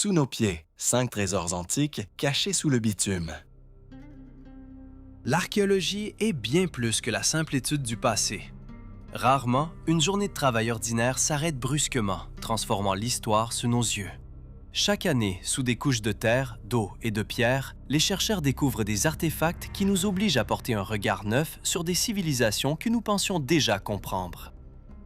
Sous nos pieds, 5 trésors antiques cachés sous le bitume. L'archéologie est bien plus que la simple étude du passé. Rarement, une journée de travail ordinaire s'arrête brusquement, transformant l'histoire sous nos yeux. Chaque année, sous des couches de terre, d'eau et de pierre, les chercheurs découvrent des artefacts qui nous obligent à porter un regard neuf sur des civilisations que nous pensions déjà comprendre.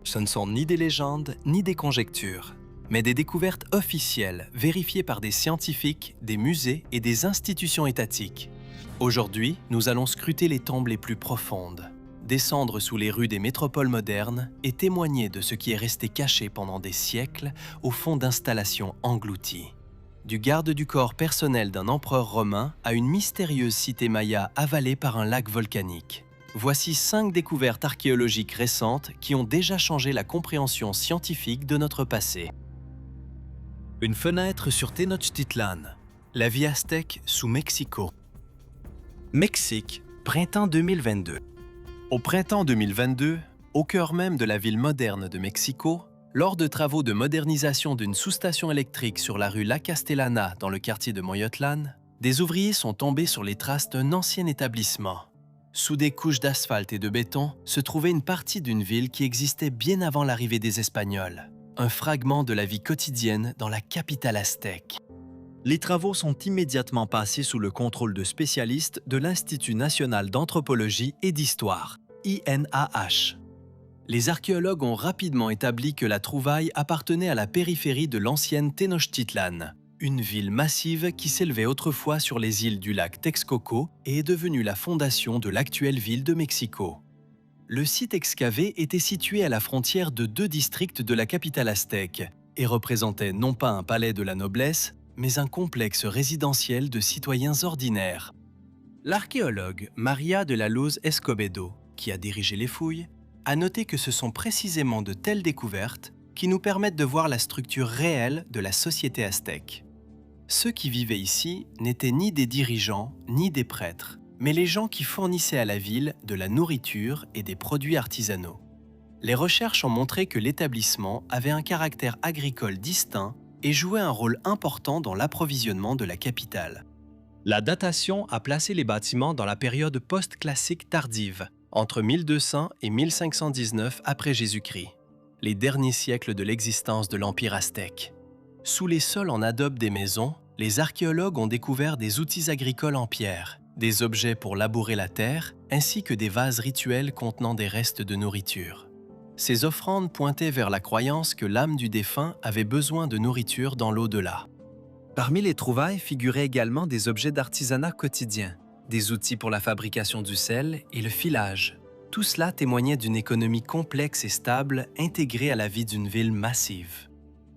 Ce ne sont ni des légendes, ni des conjectures, mais des découvertes officielles, vérifiées par des scientifiques, des musées et des institutions étatiques. Aujourd'hui, nous allons scruter les tombes les plus profondes, descendre sous les rues des métropoles modernes et témoigner de ce qui est resté caché pendant des siècles au fond d'installations englouties. Du garde du corps personnel d'un empereur romain à une mystérieuse cité maya avalée par un lac volcanique. Voici 5 découvertes archéologiques récentes qui ont déjà changé la compréhension scientifique de notre passé. Une fenêtre sur Tenochtitlan. La vie aztèque sous Mexico. Mexique, printemps 2022. Au printemps 2022, au cœur même de la ville moderne de Mexico, lors de travaux de modernisation d'une sous-station électrique sur la rue La Castellana dans le quartier de Moyotlan, des ouvriers sont tombés sur les traces d'un ancien établissement. Sous des couches d'asphalte et de béton se trouvait une partie d'une ville qui existait bien avant l'arrivée des Espagnols, un fragment de la vie quotidienne dans la capitale aztèque. Les travaux sont immédiatement passés sous le contrôle de spécialistes de l'Institut national d'anthropologie et d'histoire, INAH. Les archéologues ont rapidement établi que la trouvaille appartenait à la périphérie de l'ancienne Tenochtitlan, une ville massive qui s'élevait autrefois sur les îles du lac Texcoco et est devenue la fondation de l'actuelle ville de Mexico. Le site excavé était situé à la frontière de 2 districts de la capitale aztèque et représentait non pas un palais de la noblesse, mais un complexe résidentiel de citoyens ordinaires. L'archéologue María de la Luz Escobedo, qui a dirigé les fouilles, a noté que ce sont précisément de telles découvertes qui nous permettent de voir la structure réelle de la société aztèque. Ceux qui vivaient ici n'étaient ni des dirigeants ni des prêtres, mais les gens qui fournissaient à la ville de la nourriture et des produits artisanaux. Les recherches ont montré que l'établissement avait un caractère agricole distinct et jouait un rôle important dans l'approvisionnement de la capitale. La datation a placé les bâtiments dans la période post-classique tardive, entre 1200 et 1519 après Jésus-Christ, les derniers siècles de l'existence de l'Empire aztèque. Sous les sols en adobe des maisons, les archéologues ont découvert des outils agricoles en pierre, des objets pour labourer la terre, ainsi que des vases rituels contenant des restes de nourriture. Ces offrandes pointaient vers la croyance que l'âme du défunt avait besoin de nourriture dans l'au-delà. Parmi les trouvailles figuraient également des objets d'artisanat quotidien, des outils pour la fabrication du sel et le filage. Tout cela témoignait d'une économie complexe et stable intégrée à la vie d'une ville massive.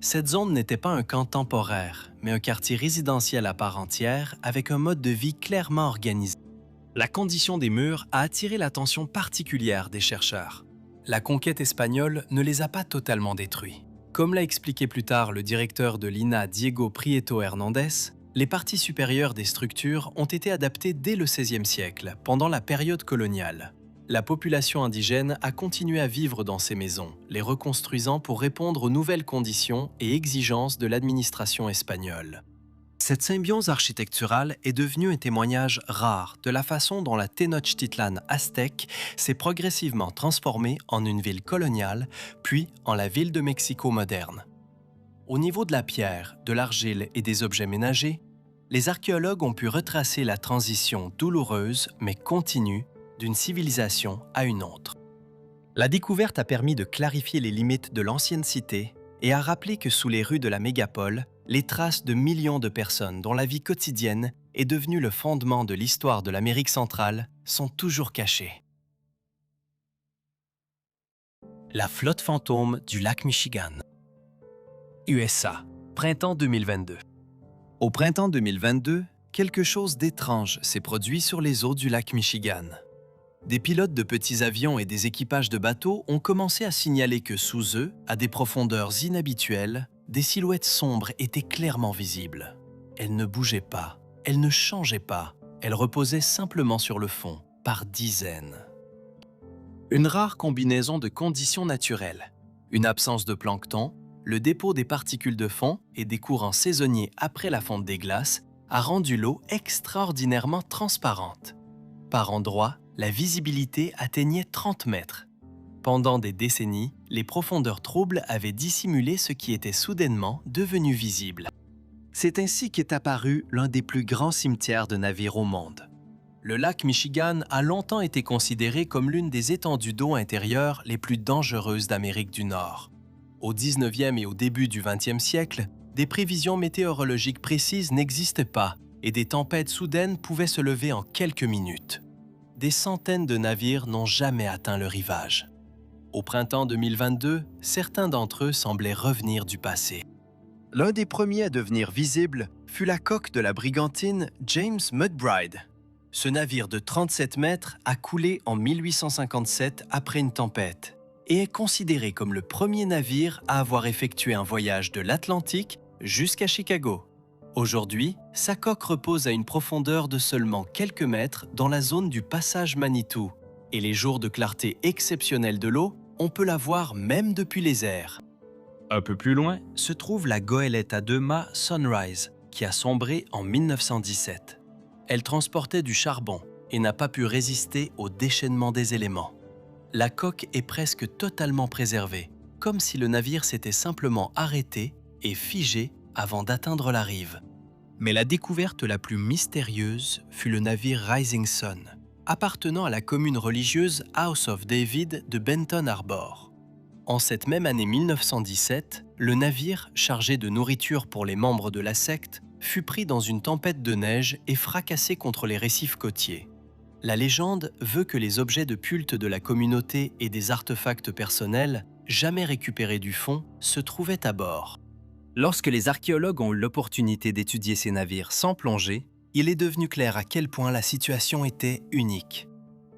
Cette zone n'était pas un camp temporaire, mais un quartier résidentiel à part entière avec un mode de vie clairement organisé. La condition des murs a attiré l'attention particulière des chercheurs. La conquête espagnole ne les a pas totalement détruits. Comme l'a expliqué plus tard le directeur de l'INA Diego Prieto Hernández, les parties supérieures des structures ont été adaptées dès le XVIe siècle, pendant la période coloniale. La population indigène a continué à vivre dans ces maisons, les reconstruisant pour répondre aux nouvelles conditions et exigences de l'administration espagnole. Cette symbiose architecturale est devenue un témoignage rare de la façon dont la Tenochtitlan aztèque s'est progressivement transformée en une ville coloniale, puis en la ville de Mexico moderne. Au niveau de la pierre, de l'argile et des objets ménagers, les archéologues ont pu retracer la transition douloureuse mais continue d'une civilisation à une autre. La découverte a permis de clarifier les limites de l'ancienne cité et a rappelé que sous les rues de la mégapole, les traces de millions de personnes dont la vie quotidienne est devenue le fondement de l'histoire de l'Amérique centrale sont toujours cachées. La flotte fantôme du lac Michigan. USA, printemps 2022. Au printemps 2022, quelque chose d'étrange s'est produit sur les eaux du lac Michigan. Des pilotes de petits avions et des équipages de bateaux ont commencé à signaler que sous eux, à des profondeurs inhabituelles, des silhouettes sombres étaient clairement visibles. Elles ne bougeaient pas, elles ne changeaient pas, elles reposaient simplement sur le fond, par dizaines. Une rare combinaison de conditions naturelles, une absence de plancton, le dépôt des particules de fond et des courants saisonniers après la fonte des glaces a rendu l'eau extraordinairement transparente. Par endroits, la visibilité atteignait 30 mètres. Pendant des décennies, les profondeurs troubles avaient dissimulé ce qui était soudainement devenu visible. C'est ainsi qu'est apparu l'un des plus grands cimetières de navires au monde. Le lac Michigan a longtemps été considéré comme l'une des étendues d'eau intérieure les plus dangereuses d'Amérique du Nord. Au 19e et au début du 20e siècle, des prévisions météorologiques précises n'existaient pas et des tempêtes soudaines pouvaient se lever en quelques minutes. Des centaines de navires n'ont jamais atteint le rivage. Au printemps 2022, certains d'entre eux semblaient revenir du passé. L'un des premiers à devenir visible fut la coque de la brigantine James McBride. Ce navire de 37 mètres a coulé en 1857 après une tempête et est considéré comme le premier navire à avoir effectué un voyage de l'Atlantique jusqu'à Chicago. Aujourd'hui, sa coque repose à une profondeur de seulement quelques mètres dans la zone du passage Manitou, et les jours de clarté exceptionnelle de l'eau, on peut la voir même depuis les airs. Un peu plus loin se trouve la goélette à 2 mâts Sunrise, qui a sombré en 1917. Elle transportait du charbon et n'a pas pu résister au déchaînement des éléments. La coque est presque totalement préservée, comme si le navire s'était simplement arrêté et figé avant d'atteindre la rive. Mais la découverte la plus mystérieuse fut le navire Rising Sun, appartenant à la commune religieuse House of David de Benton Harbor. En cette même année 1917, le navire, chargé de nourriture pour les membres de la secte, fut pris dans une tempête de neige et fracassé contre les récifs côtiers. La légende veut que les objets de culte de la communauté et des artefacts personnels, jamais récupérés du fond, se trouvaient à bord. Lorsque les archéologues ont eu l'opportunité d'étudier ces navires sans plongée, il est devenu clair à quel point la situation était unique.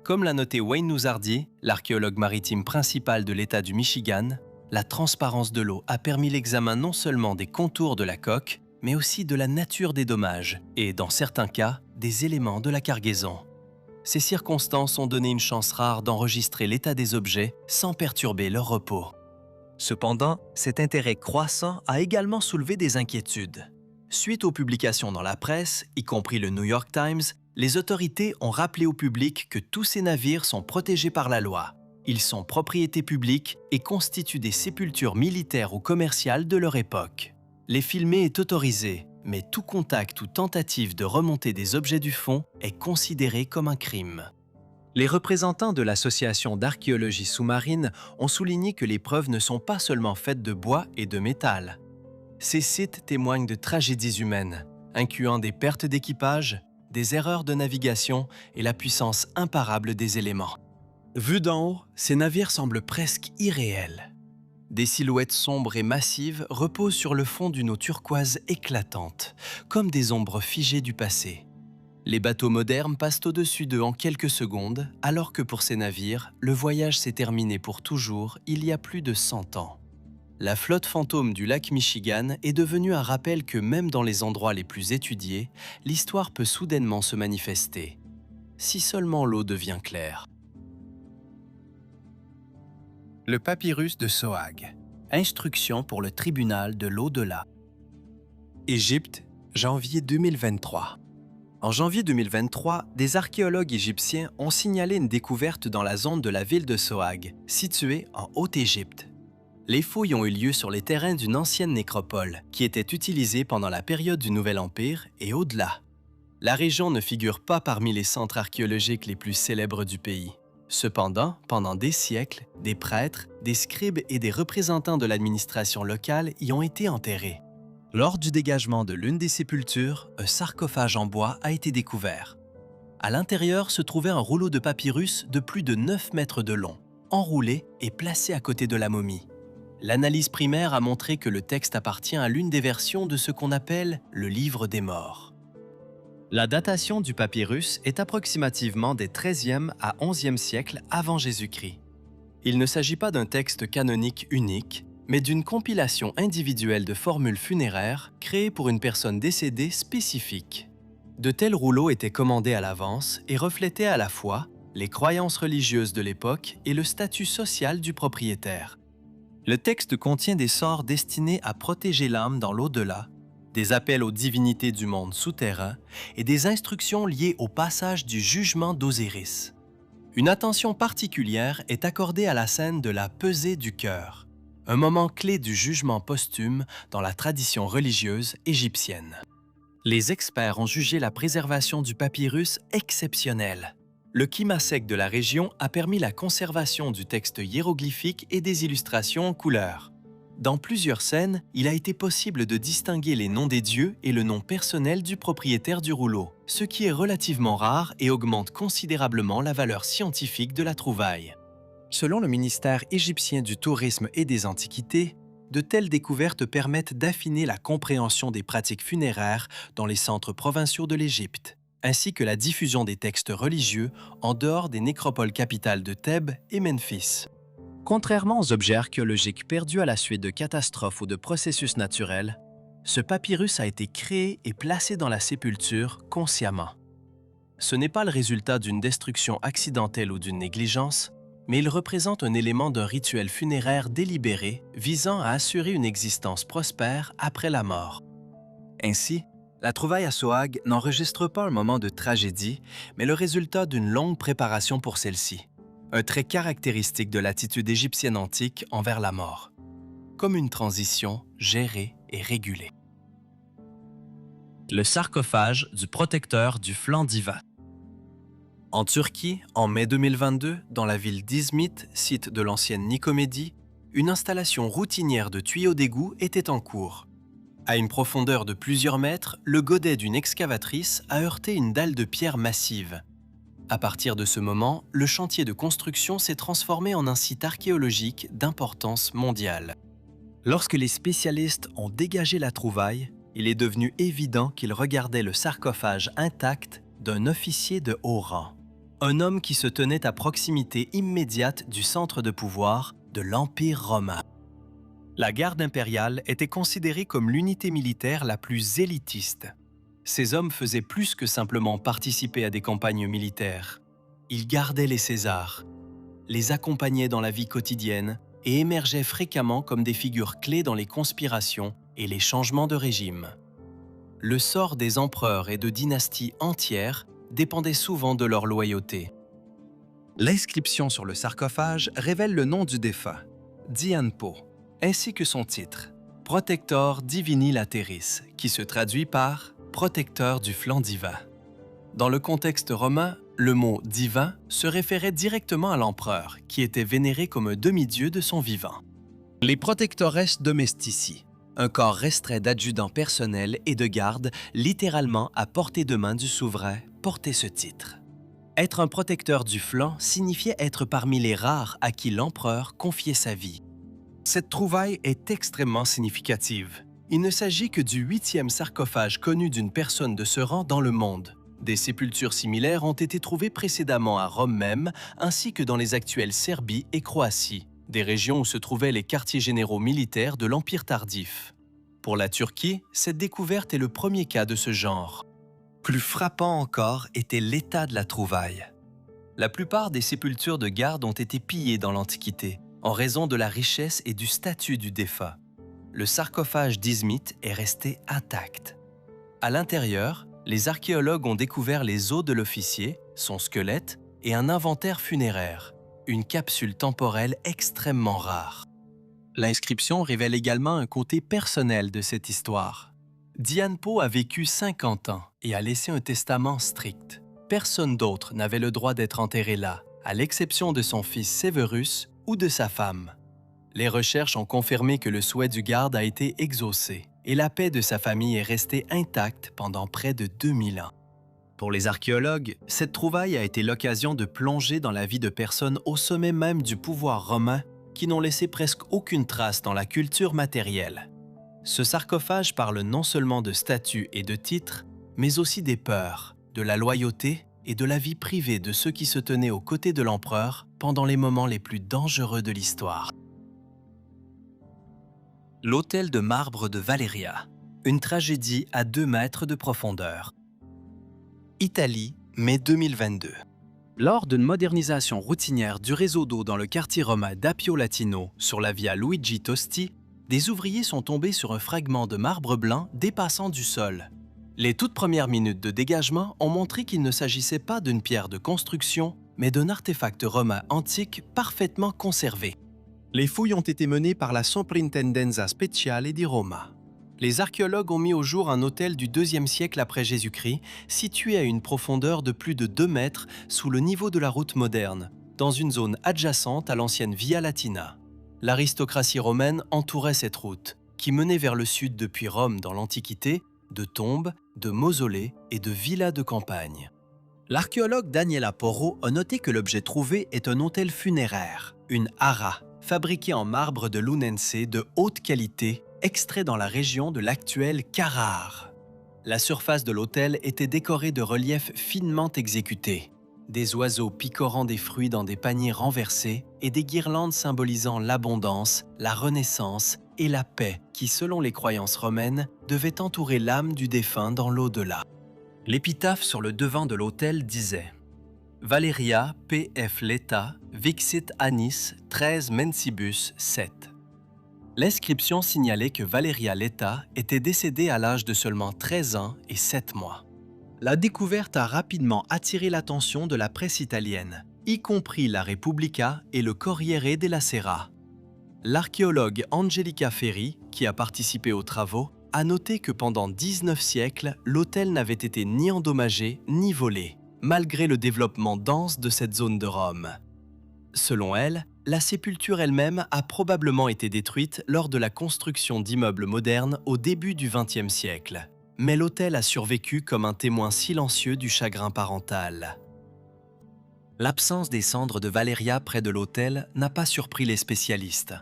Comme l'a noté Wayne Nouzardier, l'archéologue maritime principal de l'État du Michigan, la transparence de l'eau a permis l'examen non seulement des contours de la coque, mais aussi de la nature des dommages et, dans certains cas, des éléments de la cargaison. Ces circonstances ont donné une chance rare d'enregistrer l'état des objets sans perturber leur repos. Cependant, cet intérêt croissant a également soulevé des inquiétudes. Suite aux publications dans la presse, y compris le New York Times, les autorités ont rappelé au public que tous ces navires sont protégés par la loi. Ils sont propriété publique et constituent des sépultures militaires ou commerciales de leur époque. Les filmer est autorisé, mais tout contact ou tentative de remonter des objets du fond est considéré comme un crime. Les représentants de l'Association d'archéologie sous-marine ont souligné que les preuves ne sont pas seulement faites de bois et de métal. Ces sites témoignent de tragédies humaines, incluant des pertes d'équipage, des erreurs de navigation et la puissance imparable des éléments. Vus d'en haut, ces navires semblent presque irréels. Des silhouettes sombres et massives reposent sur le fond d'une eau turquoise éclatante, comme des ombres figées du passé. Les bateaux modernes passent au-dessus d'eux en quelques secondes, alors que pour ces navires, le voyage s'est terminé pour toujours il y a plus de 100 ans. La flotte fantôme du lac Michigan est devenue un rappel que même dans les endroits les plus étudiés, l'histoire peut soudainement se manifester. Si seulement l'eau devient claire. Le papyrus de Sohag. Instruction pour le tribunal de l'au-delà. Égypte, janvier 2023. En janvier 2023, des archéologues égyptiens ont signalé une découverte dans la zone de la ville de Sohag, située en Haute-Égypte. Les fouilles ont eu lieu sur les terrains d'une ancienne nécropole, qui était utilisée pendant la période du Nouvel Empire et au-delà. La région ne figure pas parmi les centres archéologiques les plus célèbres du pays. Cependant, pendant des siècles, des prêtres, des scribes et des représentants de l'administration locale y ont été enterrés. Lors du dégagement de l'une des sépultures, un sarcophage en bois a été découvert. À l'intérieur se trouvait un rouleau de papyrus de plus de 9 mètres de long, enroulé et placé à côté de la momie. L'analyse primaire a montré que le texte appartient à l'une des versions de ce qu'on appelle le livre des morts. La datation du papyrus est approximativement des 13e à 11e siècles avant Jésus-Christ. Il ne s'agit pas d'un texte canonique unique, mais d'une compilation individuelle de formules funéraires créées pour une personne décédée spécifique. De tels rouleaux étaient commandés à l'avance et reflétaient à la fois les croyances religieuses de l'époque et le statut social du propriétaire. Le texte contient des sorts destinés à protéger l'âme dans l'au-delà, des appels aux divinités du monde souterrain et des instructions liées au passage du jugement d'Osiris. Une attention particulière est accordée à la scène de la pesée du cœur, un moment clé du jugement posthume dans la tradition religieuse égyptienne. Les experts ont jugé la préservation du papyrus exceptionnelle. Le climat sec de la région a permis la conservation du texte hiéroglyphique et des illustrations en couleur. Dans plusieurs scènes, il a été possible de distinguer les noms des dieux et le nom personnel du propriétaire du rouleau, ce qui est relativement rare et augmente considérablement la valeur scientifique de la trouvaille. Selon le ministère égyptien du Tourisme et des Antiquités, de telles découvertes permettent d'affiner la compréhension des pratiques funéraires dans les centres provinciaux de l'Égypte, ainsi que la diffusion des textes religieux en dehors des nécropoles capitales de Thèbes et Memphis. Contrairement aux objets archéologiques perdus à la suite de catastrophes ou de processus naturels, ce papyrus a été créé et placé dans la sépulture consciemment. Ce n'est pas le résultat d'une destruction accidentelle ou d'une négligence, mais il représente un élément d'un rituel funéraire délibéré visant à assurer une existence prospère après la mort. Ainsi, la trouvaille à Sohag n'enregistre pas un moment de tragédie, mais le résultat d'une longue préparation pour celle-ci, un trait caractéristique de l'attitude égyptienne antique envers la mort, comme une transition gérée et régulée. Le sarcophage du protecteur du flanc divin. En Turquie, en mai 2022, dans la ville d'Izmit, site de l'ancienne Nicomédie, une installation routinière de tuyaux d'égout était en cours. À une profondeur de plusieurs mètres, le godet d'une excavatrice a heurté une dalle de pierre massive. À partir de ce moment, le chantier de construction s'est transformé en un site archéologique d'importance mondiale. Lorsque les spécialistes ont dégagé la trouvaille, il est devenu évident qu'ils regardaient le sarcophage intact d'un officier de haut rang. Un homme qui se tenait à proximité immédiate du centre de pouvoir de l'Empire romain. La garde impériale était considérée comme l'unité militaire la plus élitiste. Ces hommes faisaient plus que simplement participer à des campagnes militaires. Ils gardaient les Césars, les accompagnaient dans la vie quotidienne et émergeaient fréquemment comme des figures clés dans les conspirations et les changements de régime. Le sort des empereurs et de dynasties entières dépendait souvent de leur loyauté. L'inscription sur le sarcophage révèle le nom du défunt, Dianpo, ainsi que son titre, Protector Divini Lateris, qui se traduit par « protecteur du flanc divin ». Dans le contexte romain, le mot « divin » se référait directement à l'empereur, qui était vénéré comme un demi-dieu de son vivant. Les protectores domestici, un corps restreint d'adjudants personnels et de gardes, littéralement à portée de main du souverain, portait ce titre. Être un protecteur du flanc signifiait être parmi les rares à qui l'empereur confiait sa vie. Cette trouvaille est extrêmement significative. Il ne s'agit que du 8e sarcophage connu d'une personne de ce rang dans le monde. Des sépultures similaires ont été trouvées précédemment à Rome même, ainsi que dans les actuelles Serbie et Croatie, des régions où se trouvaient les quartiers généraux militaires de l'Empire tardif. Pour la Turquie, cette découverte est le premier cas de ce genre. Plus frappant encore était l'état de la trouvaille. La plupart des sépultures de garde ont été pillées dans l'Antiquité, en raison de la richesse et du statut du défunt. Le sarcophage d'Izmit est resté intact. À l'intérieur, les archéologues ont découvert les os de l'officier, son squelette et un inventaire funéraire, une capsule temporelle extrêmement rare. L'inscription révèle également un côté personnel de cette histoire. Dianpo a vécu 50 ans et a laissé un testament strict. Personne d'autre n'avait le droit d'être enterré là, à l'exception de son fils Severus ou de sa femme. Les recherches ont confirmé que le souhait du garde a été exaucé et la paix de sa famille est restée intacte pendant près de 2000 ans. Pour les archéologues, cette trouvaille a été l'occasion de plonger dans la vie de personnes au sommet même du pouvoir romain qui n'ont laissé presque aucune trace dans la culture matérielle. Ce sarcophage parle non seulement de statuts et de titres, mais aussi des peurs, de la loyauté et de la vie privée de ceux qui se tenaient aux côtés de l'empereur pendant les moments les plus dangereux de l'histoire. L'autel de marbre de Valéria, une tragédie à 2 mètres de profondeur. Italie, mai 2022. Lors d'une modernisation routinière du réseau d'eau dans le quartier romain d'Appio Latino, sur la via Luigi Tosti, des ouvriers sont tombés sur un fragment de marbre blanc dépassant du sol. Les toutes premières minutes de dégagement ont montré qu'il ne s'agissait pas d'une pierre de construction, mais d'un artefact romain antique parfaitement conservé. Les fouilles ont été menées par la Soprintendenza Speciale di Roma. Les archéologues ont mis au jour un autel du IIe siècle après Jésus-Christ, situé à une profondeur de plus de 2 mètres sous le niveau de la route moderne, dans une zone adjacente à l'ancienne Via Latina. L'aristocratie romaine entourait cette route, qui menait vers le sud depuis Rome dans l'Antiquité, de tombes, de mausolées et de villas de campagne. L'archéologue Daniela Porro a noté que l'objet trouvé est un autel funéraire, une ara, fabriquée en marbre de Lunense de haute qualité, extrait dans la région de l'actuel Carrare. La surface de l'autel était décorée de reliefs finement exécutés, des oiseaux picorant des fruits dans des paniers renversés et des guirlandes symbolisant l'abondance, la renaissance et la paix qui, selon les croyances romaines, devaient entourer l'âme du défunt dans l'au-delà. L'épitaphe sur le devant de l'autel disait « Valeria P.F. Leta vixit annis 13 mensibus 7 ». L'inscription signalait que Valeria Leta était décédée à l'âge de seulement 13 ans et 7 mois. La découverte a rapidement attiré l'attention de la presse italienne, y compris la Repubblica et le Corriere della Sera. L'archéologue Angelica Ferri, qui a participé aux travaux, a noté que pendant 19 siècles, l'autel n'avait été ni endommagé ni volé, malgré le développement dense de cette zone de Rome. Selon elle, la sépulture elle-même a probablement été détruite lors de la construction d'immeubles modernes au début du XXe siècle. Mais l'autel a survécu comme un témoin silencieux du chagrin parental. L'absence des cendres de Valeria près de l'autel n'a pas surpris les spécialistes.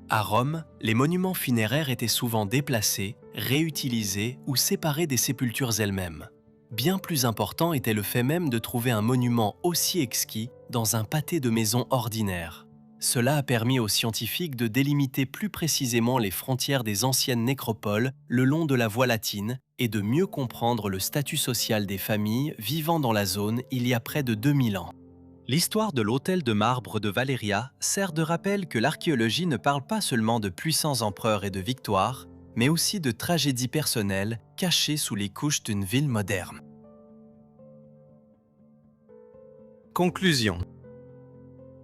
À Rome, les monuments funéraires étaient souvent déplacés, réutilisés ou séparés des sépultures elles-mêmes. Bien plus important était le fait même de trouver un monument aussi exquis dans un pâté de maisons ordinaires. Cela a permis aux scientifiques de délimiter plus précisément les frontières des anciennes nécropoles le long de la voie latine et de mieux comprendre le statut social des familles vivant dans la zone il y a près de 2000 ans. L'histoire de l'autel de marbre de Valeria sert de rappel que l'archéologie ne parle pas seulement de puissants empereurs et de victoires, mais aussi de tragédies personnelles cachées sous les couches d'une ville moderne. Conclusion.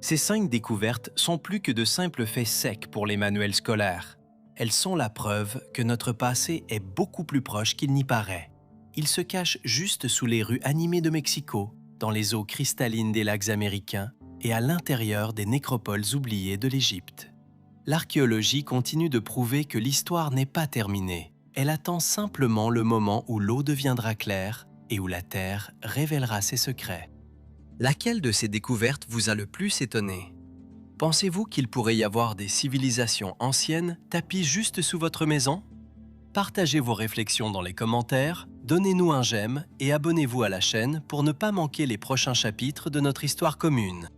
Ces 5 découvertes sont plus que de simples faits secs pour les manuels scolaires. Elles sont la preuve que notre passé est beaucoup plus proche qu'il n'y paraît. Il se cache juste sous les rues animées de Mexico, dans les eaux cristallines des lacs américains et à l'intérieur des nécropoles oubliées de l'Égypte. L'archéologie continue de prouver que l'histoire n'est pas terminée. Elle attend simplement le moment où l'eau deviendra claire et où la terre révélera ses secrets. Laquelle de ces découvertes vous a le plus étonné? Pensez-vous qu'il pourrait y avoir des civilisations anciennes tapies juste sous votre maison? Partagez vos réflexions dans les commentaires, donnez-nous un j'aime et abonnez-vous à la chaîne pour ne pas manquer les prochains chapitres de notre histoire commune.